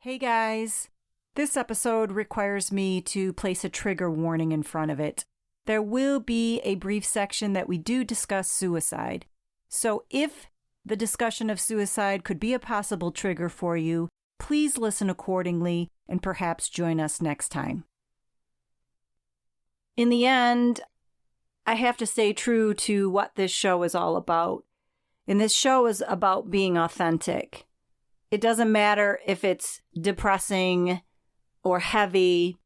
Hey guys, this episode requires me to place a trigger warning in front of it. There will be a brief section that we do discuss suicide. So if the discussion of suicide could be a possible trigger for you, please listen accordingly and perhaps join us next time. In the end, I have to stay true to what this show is all about. And this show is about being authentic. It doesn't matter if it's depressing or heavy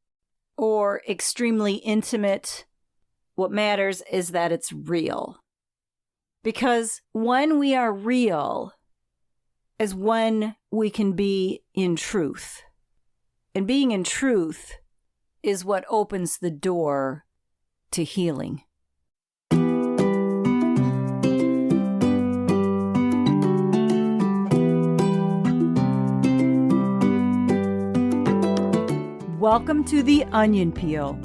or extremely intimate. What matters is that it's real. Because when we are real is when we can be in truth. And being in truth is what opens the door to healing. Welcome to The Onion Peel,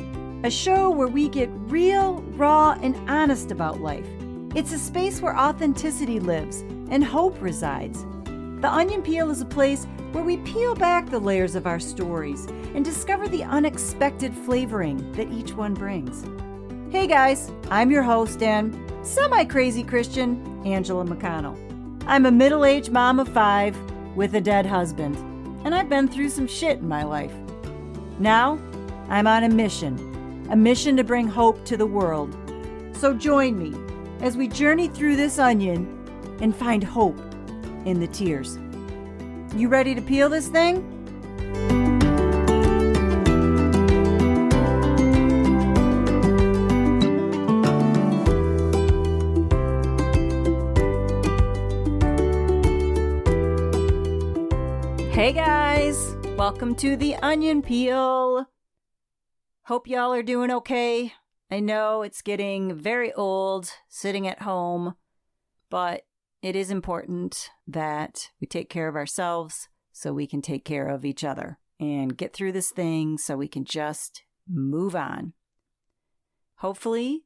a show where we get real, raw, and honest about life. It's a space where authenticity lives and hope resides. The Onion Peel is a place where we peel back the layers of our stories and discover the unexpected flavoring that each one brings. Hey guys, I'm your host and semi-crazy Christian, Angela McConnell. I'm a middle-aged mom of 5 with a dead husband, and I've been through some shit in my life. Now, I'm on a mission to bring hope to the world. So join me as we journey through this onion and find hope in the tears. You ready to peel this thing? Hey guys! Welcome to The Onion Peel. Hope y'all are doing okay. I know it's getting very old sitting at home, but it is important that we take care of ourselves so we can take care of each other and get through this thing so we can just move on. Hopefully,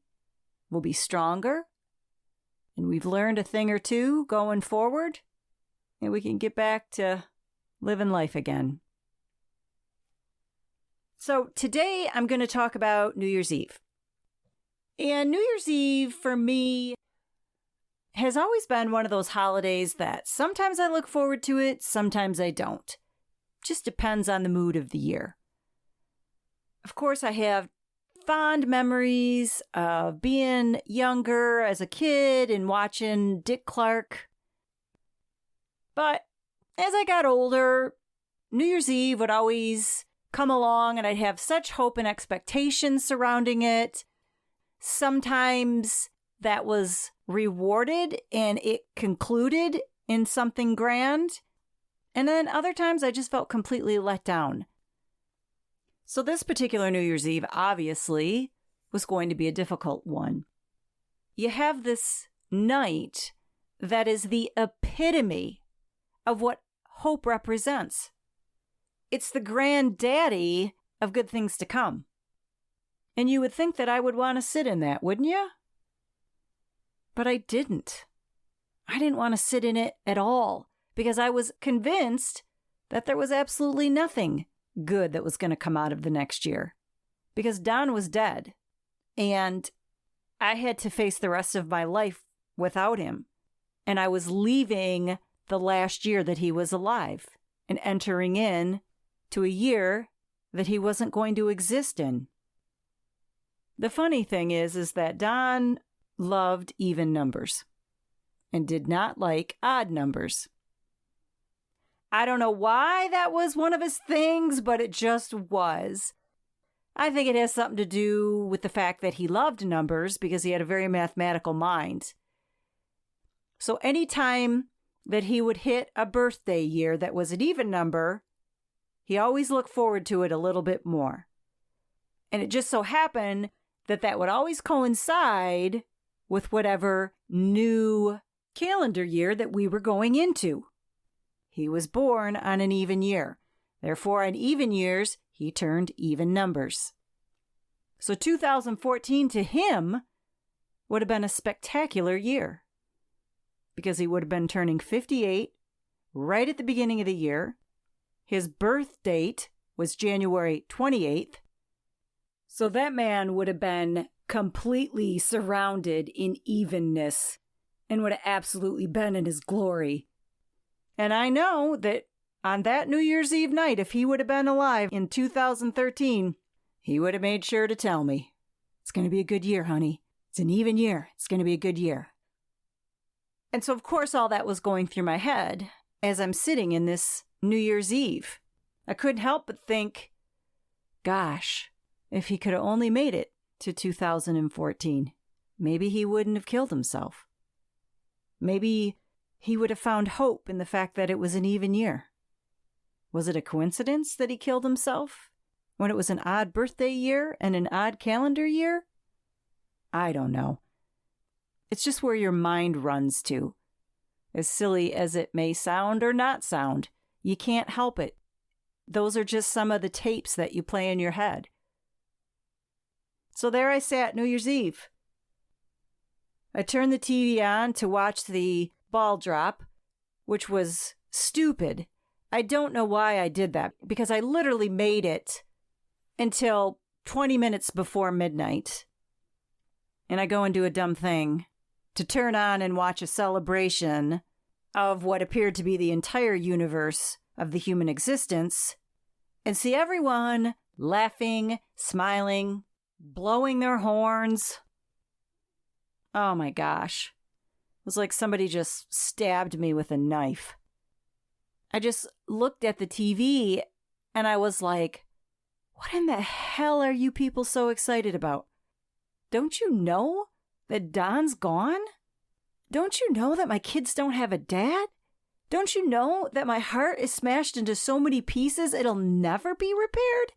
we'll be stronger and we've learned a thing or two going forward and we can get back to living life again. So today I'm going to talk about New Year's Eve. And New Year's Eve for me has always been one of those holidays that sometimes I look forward to it, sometimes I don't. Just depends on the mood of the year. Of course, I have fond memories of being younger as a kid and watching Dick Clark. But as I got older, New Year's Eve would always come along and I'd have such hope and expectations surrounding it. Sometimes that was rewarded and it concluded in something grand. And then other times I just felt completely let down. So this particular New Year's Eve obviously was going to be a difficult one. You have this night that is the epitome of what hope represents. It's the granddaddy of good things to come. And you would think that I would want to sit in that, wouldn't you? But I didn't. I didn't want to sit in it at all because I was convinced that there was absolutely nothing good that was going to come out of the next year. Because Don was dead and I had to face the rest of my life without him. And I was leaving the last year that he was alive and entering in to a year that he wasn't going to exist in. The funny thing is that Don loved even numbers and did not like odd numbers. I don't know why that was one of his things, but it just was. I think it has something to do with the fact that he loved numbers because he had a very mathematical mind. So anytime that he would hit a birthday year that was an even number, he always looked forward to it a little bit more. And it just so happened that that would always coincide with whatever new calendar year that we were going into. He was born on an even year. Therefore, on even years, he turned even numbers. So 2014 to him would have been a spectacular year because he would have been turning 58 right at the beginning of the year. His birth date was January 28th. So that man would have been completely surrounded in evenness and would have absolutely been in his glory. And I know that on that New Year's Eve night, if he would have been alive in 2013, he would have made sure to tell me, "It's going to be a good year, honey. It's an even year. It's going to be a good year." And so, of course, all that was going through my head as I'm sitting in this New Year's Eve. I couldn't help but think, gosh, if he could have only made it to 2014, maybe he wouldn't have killed himself. Maybe he would have found hope in the fact that it was an even year. Was it a coincidence that he killed himself when it was an odd birthday year and an odd calendar year? I don't know. It's just where your mind runs to. As silly as it may sound or not sound, you can't help it. Those are just some of the tapes that you play in your head. So there I sat New Year's Eve. I turned the TV on to watch the ball drop, which was stupid. I don't know why I did that, because I literally made it until 20 minutes before midnight. And I go and do a dumb thing to turn on and watch a celebration of what appeared to be the entire universe of the human existence and see everyone laughing, smiling, blowing their horns. Oh my gosh. It was like somebody just stabbed me with a knife. I just looked at the TV and I was like, what in the hell are you people so excited about? Don't you know that Don's gone? Don't you know that my kids don't have a dad? Don't you know that my heart is smashed into so many pieces it'll never be repaired?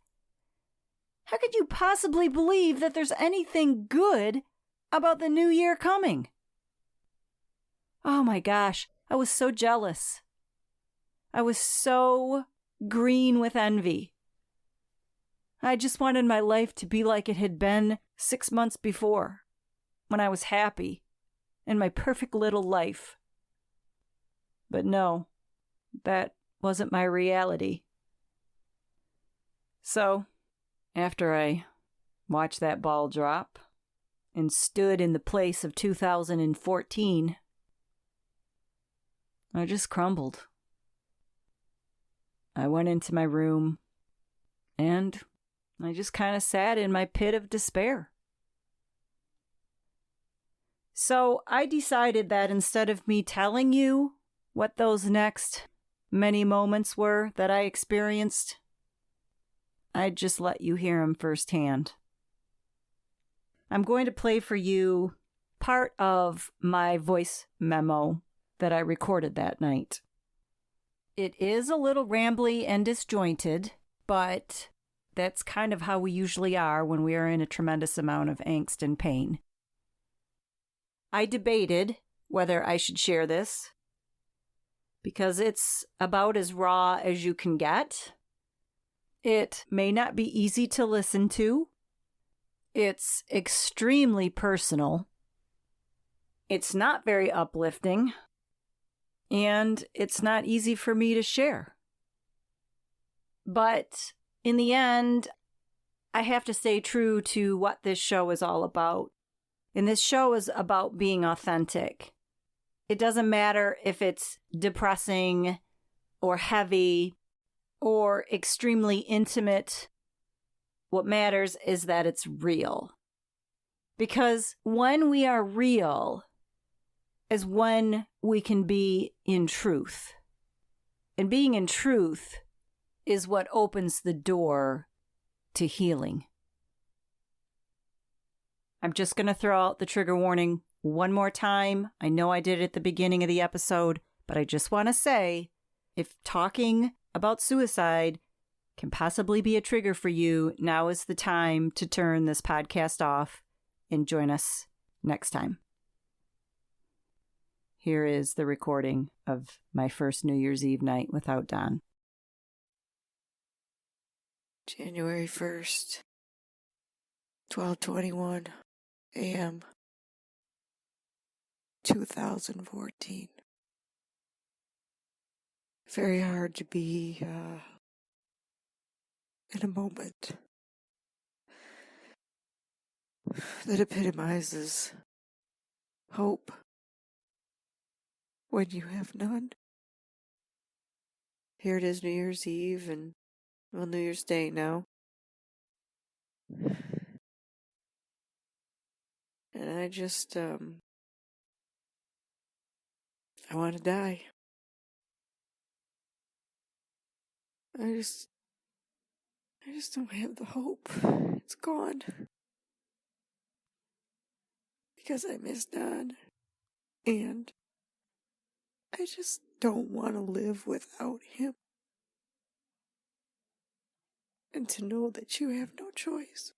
How could you possibly believe that there's anything good about the new year coming? Oh my gosh, I was so jealous. I was so green with envy. I just wanted my life to be like it had been 6 months before, when I was happy in my perfect little life. But no, that wasn't my reality. So, after I watched that ball drop and stood in the place of 2014, I just crumbled. I went into my room and I just kind of sat in my pit of despair. So I decided that instead of me telling you what those next many moments were that I experienced, I'd just let you hear them firsthand. I'm going to play for you part of my voice memo that I recorded that night. It is a little rambly and disjointed, but that's kind of how we usually are when we are in a tremendous amount of angst and pain. I debated whether I should share this because it's about as raw as you can get. It may not be easy to listen to. It's extremely personal. It's not very uplifting. And it's not easy for me to share. But in the end, I have to stay true to what this show is all about. And this show is about being authentic. It doesn't matter if it's depressing or heavy or extremely intimate. What matters is that it's real. Because when we are real is when we can be in truth. And being in truth is what opens the door to healing. I'm just going to throw out the trigger warning one more time. I know I did it at the beginning of the episode, but I just want to say, if talking about suicide can possibly be a trigger for you, now is the time to turn this podcast off and join us next time. Here is the recording of my first New Year's Eve night without Don. January 1st, 12:21 a.m., 2014. Very hard to be in a moment that epitomizes hope when you have none. Here it is, New Year's Eve, and, well, New Year's Day now. And I just, I want to die. I just don't have the hope. It's gone. Because I miss Don. And I just don't want to live without him. And to know that you have no choice.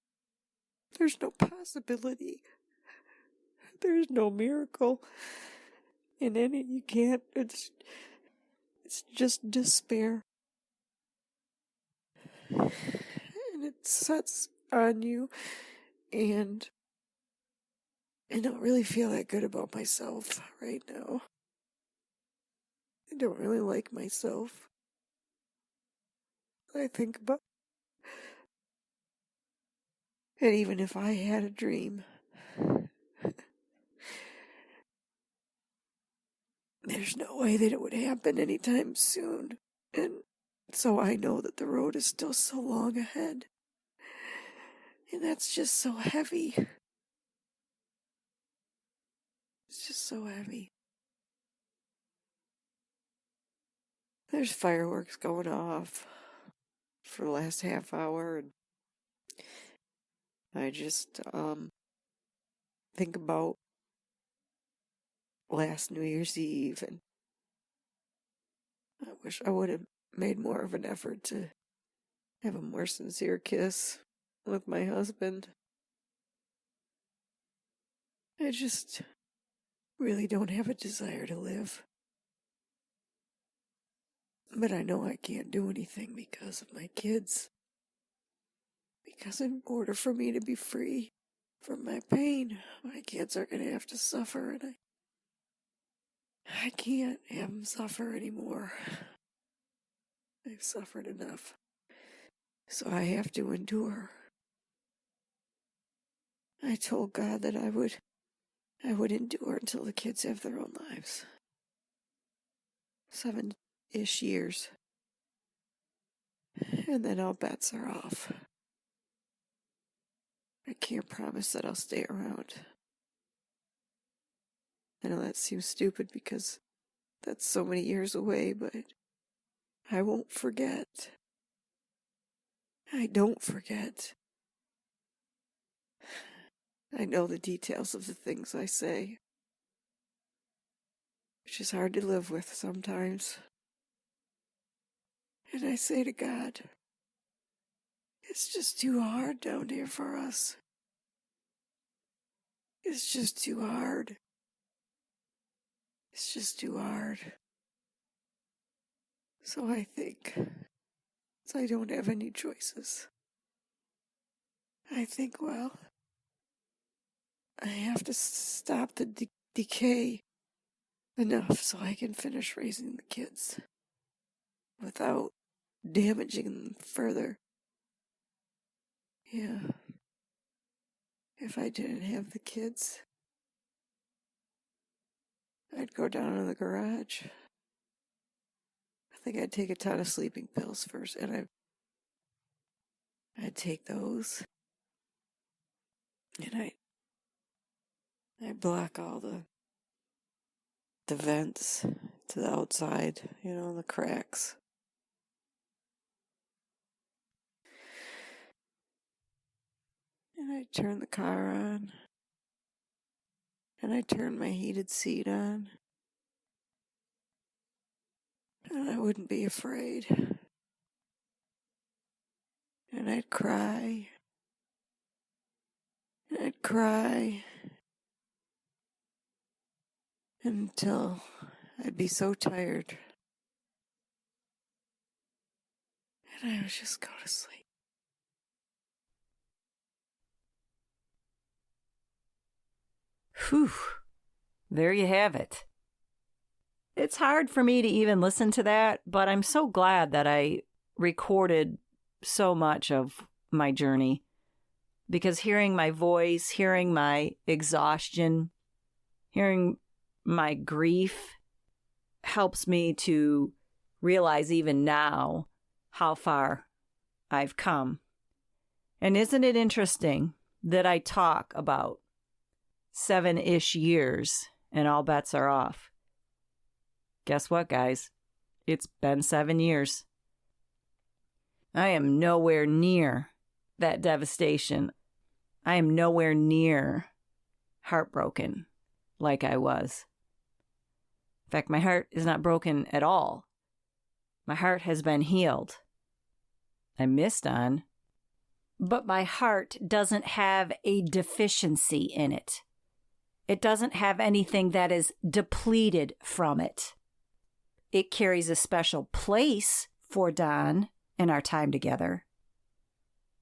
There's no possibility. There's no miracle in any. You can't. It's just despair. And it sets on you. And I don't really feel that good about myself right now. I don't really like myself. I think about. And even if I had a dream, there's no way that it would happen anytime soon. And so I know that the road is still so long ahead. And that's just so heavy. It's just so heavy. There's fireworks going off for the last half hour. And I just think about last New Year's Eve. And I wish I would have made more of an effort to have a more sincere kiss with my husband. I just really don't have a desire to live. But I know I can't do anything because of my kids. Because in order for me to be free from my pain, my kids are going to have to suffer, and I can't have them suffer anymore. They've suffered enough. So I have to endure. I told God that I would endure until the kids have their own lives. 7-ish years. And then all bets are off. I can't promise that I'll stay around. I know that seems stupid because that's so many years away, but I won't forget. I don't forget. I know the details of the things I say, which is hard to live with sometimes. And I say to God, it's just too hard down here for us. It's just too hard. It's just too hard. So I think, so I don't have any choices. I think, well, I have to stop the decay enough so I can finish raising the kids without damaging them further. Yeah. If I didn't have the kids, I'd go down in the garage. I think I'd take a ton of sleeping pills first, and I'd take those, and I'd block all the vents to the outside, the cracks. And I'd turn the car on, and I'd turn my heated seat on, and I wouldn't be afraid. And I'd cry, and I'd cry, until I'd be so tired, and I would just go to sleep. Whew. There you have it. It's hard for me to even listen to that, but I'm so glad that I recorded so much of my journey, because hearing my voice, hearing my exhaustion, hearing my grief helps me to realize even now how far I've come. And isn't it interesting that I talk about 7-ish years and all bets are off? Guess what, guys? It's been 7 years. I am nowhere near that devastation. I am nowhere near heartbroken like I was. In fact, my heart is not broken at all. My heart has been healed. I missed on, but my heart doesn't have a deficiency in it. It doesn't have anything that is depleted from it. It carries a special place for Don in our time together,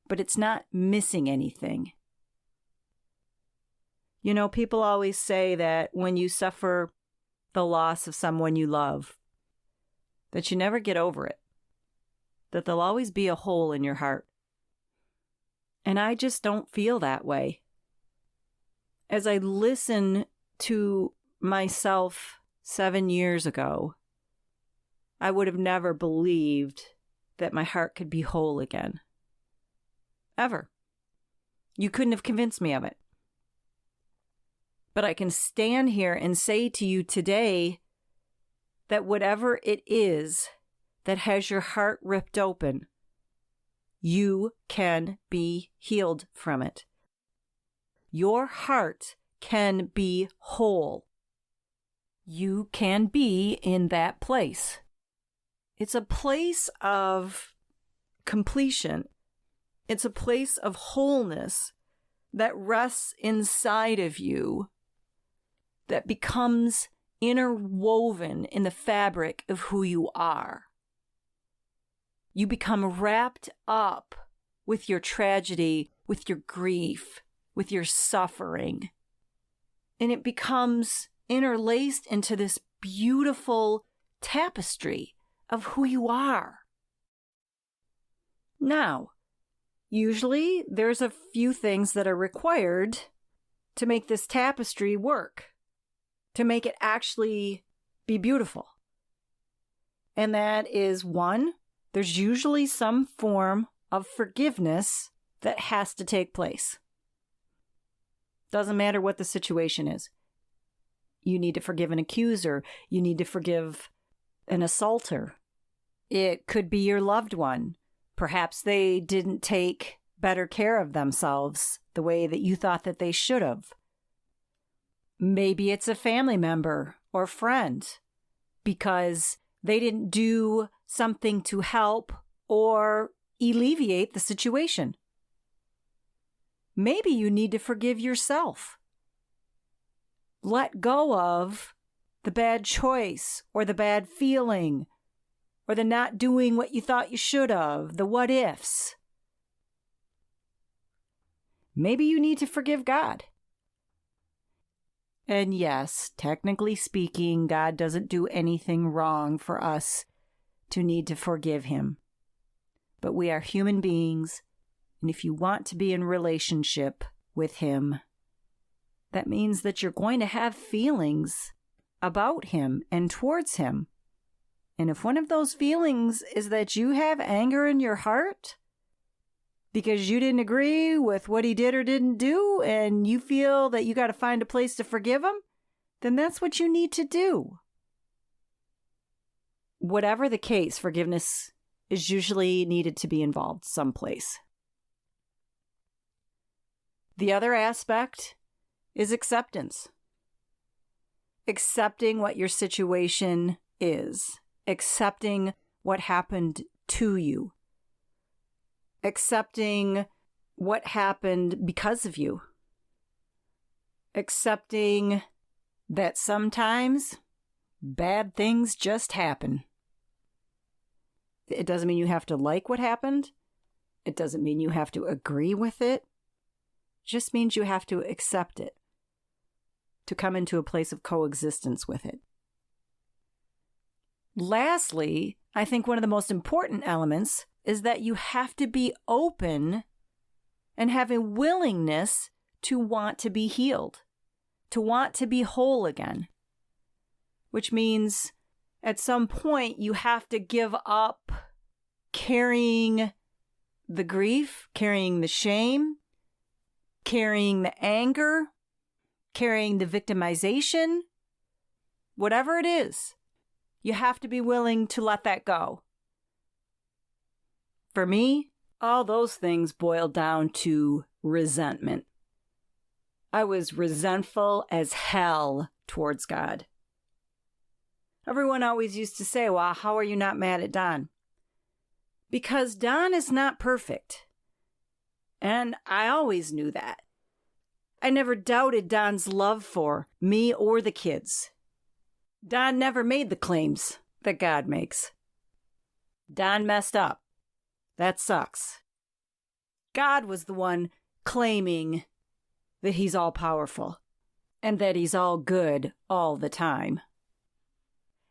but it's not missing anything. You know, people always say that when you suffer the loss of someone you love, that you never get over it, that there'll always be a hole in your heart. And I just don't feel that way. As I listen to myself 7 years ago, I would have never believed that my heart could be whole again. Ever. You couldn't have convinced me of it. But I can stand here and say to you today that whatever it is that has your heart ripped open, you can be healed from it. Your heart can be whole. You can be in that place. It's a place of completion. It's a place of wholeness that rests inside of you, that becomes interwoven in the fabric of who you are. You become wrapped up with your tragedy, with your grief, with your suffering. And it becomes interlaced into this beautiful tapestry of who you are. Now, usually there's a few things that are required to make this tapestry work, to make it actually be beautiful. And that is, one, there's usually some form of forgiveness that has to take place. Doesn't matter what the situation is. You need to forgive an accuser. You need to forgive an assaulter. It could be your loved one. Perhaps they didn't take better care of themselves the way that you thought that they should have. Maybe it's a family member or friend because they didn't do something to help or alleviate the situation. Maybe you need to forgive yourself. Let go of the bad choice or the bad feeling or the not doing what you thought you should have, the what ifs. Maybe you need to forgive God. And yes, technically speaking, God doesn't do anything wrong for us to need to forgive him. But we are human beings, and if you want to be in relationship with him, that means that you're going to have feelings about him and towards him. And if one of those feelings is that you have anger in your heart because you didn't agree with what he did or didn't do, and you feel that you got to find a place to forgive him, then that's what you need to do. Whatever the case, forgiveness is usually needed to be involved someplace. The other aspect is acceptance. Accepting what your situation is. Accepting what happened to you. Accepting what happened because of you. Accepting that sometimes bad things just happen. It doesn't mean you have to like what happened. It doesn't mean you have to agree with it. It just means you have to accept it, to come into a place of coexistence with it. Lastly, I think one of the most important elements is that you have to be open and have a willingness to want to be healed, to want to be whole again. Which means at some point you have to give up carrying the grief, carrying the shame, carrying the anger, carrying the victimization, whatever it is. You have to be willing to let that go. For me, all those things boiled down to resentment. I was resentful as hell towards God. Everyone always used to say, well, how are you not mad at Don? Because Don is not perfect. And I always knew that. I never doubted Don's love for me or the kids. Don never made the claims that God makes. Don messed up. That sucks. God was the one claiming that he's all powerful and that he's all good all the time.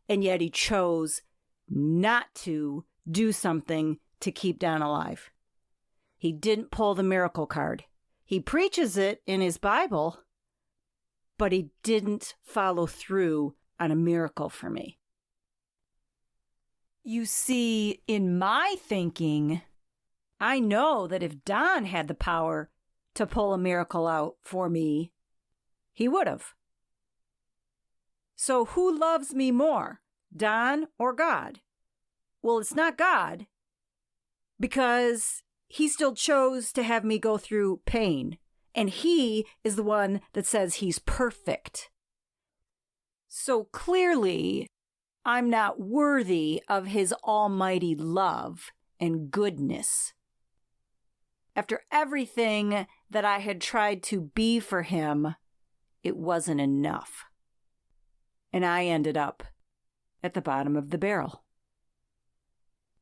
And yet he chose not to do something to keep Don alive. He didn't pull the miracle card. He preaches it in his Bible, but he didn't follow through on a miracle for me. You see, in my thinking, I know that if Don had the power to pull a miracle out for me, he would have. So who loves me more, Don or God? Well, it's not God, because he still chose to have me go through pain, and he is the one that says he's perfect. So clearly, I'm not worthy of his almighty love and goodness. After everything that I had tried to be for him, it wasn't enough. And I ended up at the bottom of the barrel.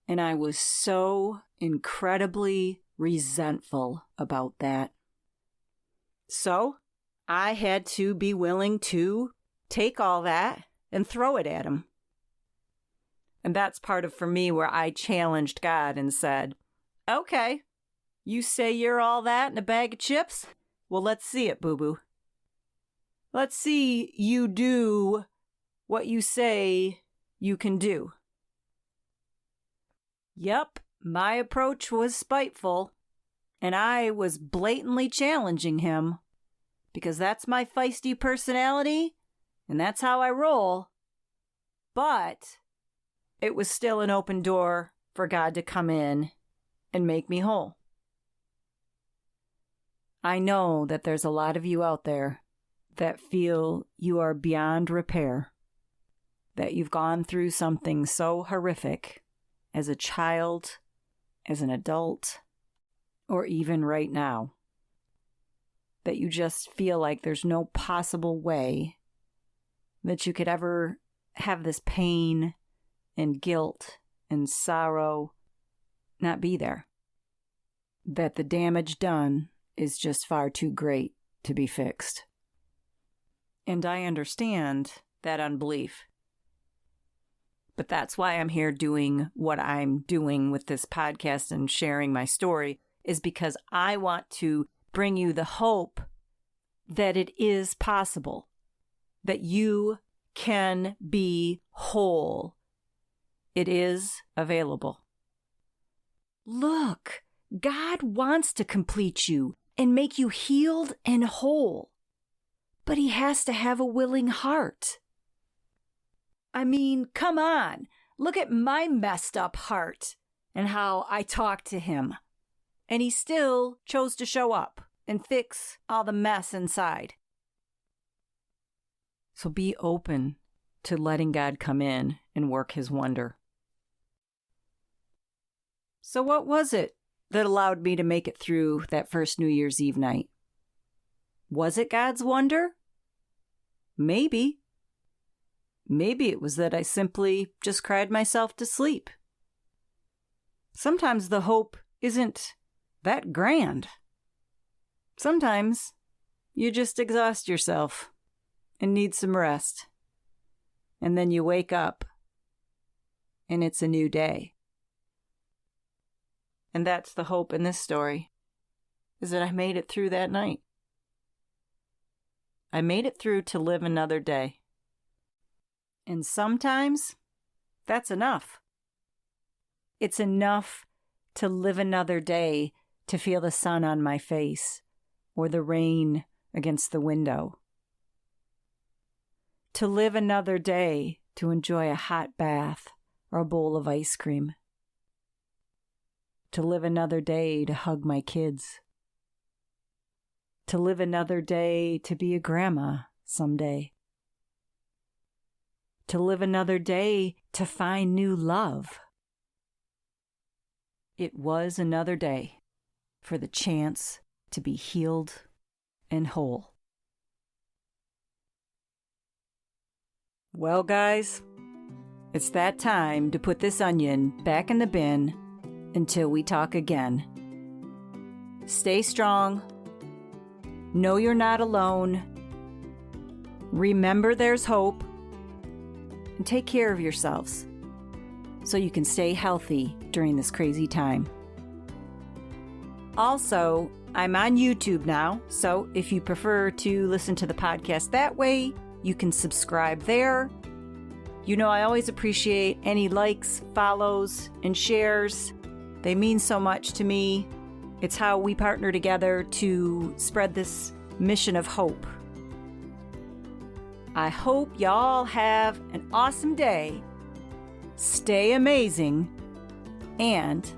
And I was so incredibly resentful about that. So I had to be willing to take all that and throw it at him. And that's part of, for me, where I challenged God and said, okay, you say you're all that in a bag of chips? Well, let's see it, boo-boo. Let's see you do what you say you can do. Yep, my approach was spiteful, and I was blatantly challenging him, because that's my feisty personality, and that's how I roll. But it was still an open door for God to come in and make me whole. I know that there's a lot of you out there that feel you are beyond repair, that you've gone through something so horrific as a child, as an adult, or even right now, that you just feel like there's no possible way that you could ever have this pain and guilt and sorrow not be there. That the damage done is just far too great to be fixed. And I understand that unbelief. But that's why I'm here doing what I'm doing with this podcast and sharing my story, is because I want to bring you the hope that it is possible, that you can be whole. It is available. Look, God wants to complete you and make you healed and whole, but he has to have a willing heart. I mean, come on, look at my messed up heart and how I talk to him. And he still chose to show up and fix all the mess inside. So be open to letting God come in and work his wonder. So what was it that allowed me to make it through that first New Year's Eve night? Was it God's wonder? Maybe. Maybe it was that I simply just cried myself to sleep. Sometimes the hope isn't that grand. Sometimes you just exhaust yourself and need some rest. And then you wake up and it's a new day. And that's the hope in this story, is that I made it through that night. I made it through to live another day. And sometimes that's enough. It's enough to live another day, to feel the sun on my face or the rain against the window. To live another day to enjoy a hot bath or a bowl of ice cream. To live another day to hug my kids. To live another day to be a grandma someday. To live another day to find new love. It was another day for the chance to be healed and whole. Well, guys, it's that time to put this onion back in the bin until we talk again. Stay strong. Know you're not alone. Remember there's hope. And take care of yourselves so you can stay healthy during this crazy time. Also, I'm on YouTube now, so if you prefer to listen to the podcast that way, you can subscribe there. You know, I always appreciate any likes, follows, and shares. They mean so much to me. It's how we partner together to spread this mission of hope. I hope y'all have an awesome day. Stay amazing, and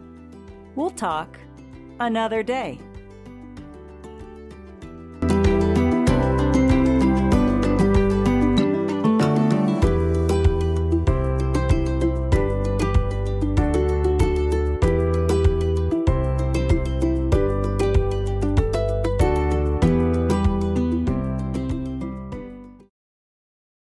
we'll talk another day.